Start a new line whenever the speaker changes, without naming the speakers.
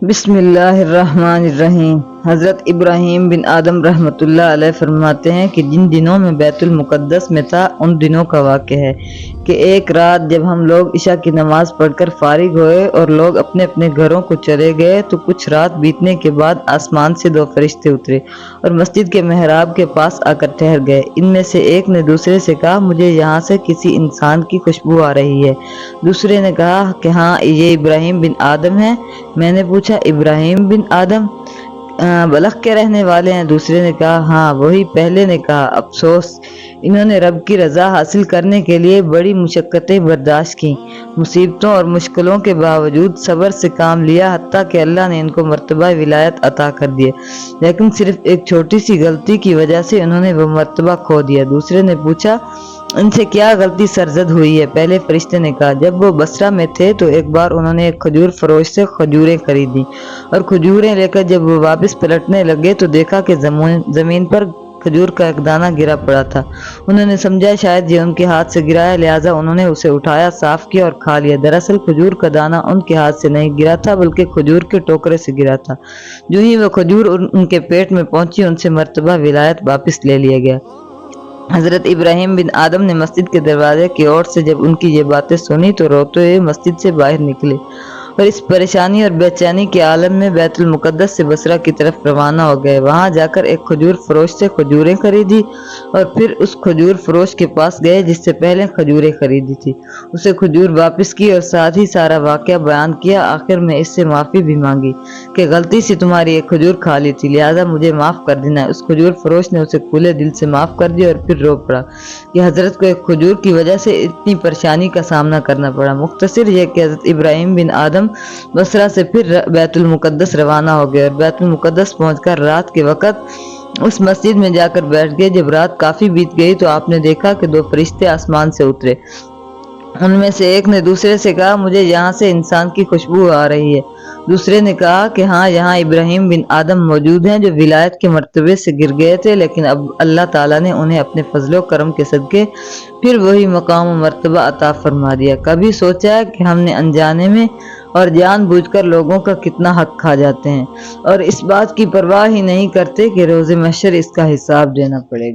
بسم اللہ الرحمن الرحیم۔ حضرت ابراہیم بن آدم رحمۃ اللہ علیہ فرماتے ہیں کہ جن دنوں میں بیت المقدس میں تھا ان دنوں کا واقعہ ہے کہ ایک رات جب ہم لوگ عشاء کی نماز پڑھ کر فارغ ہوئے اور لوگ اپنے اپنے گھروں کو چلے گئے تو کچھ رات بیتنے کے بعد آسمان سے دو فرشتے اترے اور مسجد کے محراب کے پاس آ کر ٹھہر گئے۔ ان میں سے ایک نے دوسرے سے کہا، مجھے یہاں سے کسی انسان کی خوشبو آ رہی ہے۔ دوسرے نے کہا کہ ہاں، یہ ابراہیم بن آدم ہے۔ میں نے پوچھا، ابراہیم بن آدم بلخ کے رہنے والے ہیں؟ دوسرے نے کہا ہاں وہی۔ پہلے نے کہا، افسوس، انہوں نے رب کی رضا حاصل کرنے کے لیے بڑی مشقتیں برداشت کی، مصیبتوں اور مشکلوں کے باوجود صبر سے کام لیا، حتیٰ کہ اللہ نے ان کو مرتبہ ولایت عطا کر دیے، لیکن صرف ایک چھوٹی سی غلطی کی وجہ سے انہوں نے وہ مرتبہ کھو دیا۔ دوسرے نے پوچھا، ان سے کیا غلطی سرزد ہوئی ہے؟ پہلے فرشتے نے کہا، جب وہ بصرہ میں تھے تو ایک بار انہوں نے ایک کھجور فروش سے کھجوریں خریدی اور کھجوریں لے کر جب وہ واپس پلٹنے لگے تو دیکھا کہ زمین پر کھجور کا ایک دانہ گرا پڑا تھا۔ انہوں نے سمجھا شاید یہ ان کے ہاتھ سے گرا ہے، لہٰذا انہوں نے اسے اٹھایا، صاف کیا اور کھا لیا۔ دراصل کھجور کا دانہ ان کے ہاتھ سے نہیں گرا تھا بلکہ کھجور کے ٹوکرے سے گرا تھا۔ جو ہی وہ کھجور ان کے پیٹ میں پہنچی، ان سے مرتبہ ولایت واپس لے لیا گیا۔ حضرت ابراہیم بن آدم نے مسجد کے دروازے کی اور سے جب ان کی یہ باتیں سنی تو روتے ہوئے مسجد سے باہر نکلے اور اس پریشانی اور بے چینی کے عالم میں بیت المقدس سے بصرہ کی طرف روانہ ہو گئے۔ وہاں جا کر ایک کھجور فروش سے کھجوریں خریدی اور پھر اس کھجور فروش کے پاس گئے جس سے پہلے کھجوریں خریدی تھی، اسے کھجور واپس کی اور ساتھ ہی سارا واقعہ بیان کیا۔ آخر میں اس سے معافی بھی مانگی کہ غلطی سے تمہاری ایک کھجور کھا لی تھی، لہٰذا مجھے معاف کر دینا۔ اس کھجور فروش نے اسے کھلے دل سے معاف کر دیا اور پھر رو پڑا کہ حضرت کو ایک کھجور کی وجہ سے اتنی پریشانی کا سامنا کرنا پڑا۔ مختصر یہ کہ حضرت ابراہیم بن آدم بصرہ سے پھر بیت المقدس روانہ ہو گئے اور بیت المقدس پہنچ کر رات کے وقت اس مسجد میں جا کر بیٹھ گئے۔ جب رات کافی بیت گئی تو آپ نے دیکھا کہ دو فرشتے آسمان سے اترے۔ ان میں سے ایک نے دوسرے سے کہا، مجھے یہاں سے انسان کی خوشبو آ رہی ہے۔ دوسرے نے کہا کہ ہاں، یہاں ابراہیم بن آدم موجود ہیں جو ولایت کے مرتبے سے گر گئے تھے، لیکن اب اللہ تعالیٰ نے انہیں اپنے فضل و کرم کے صدقے پھر وہی مقام و مرتبہ عطا فرما دیا۔ کبھی سوچا ہے کہ ہم نے انجانے میں اور جان بوجھ کر لوگوں کا کتنا حق کھا جاتے ہیں اور اس بات کی پرواہ ہی نہیں کرتے کہ روز محشر اس کا حساب دینا پڑے گا۔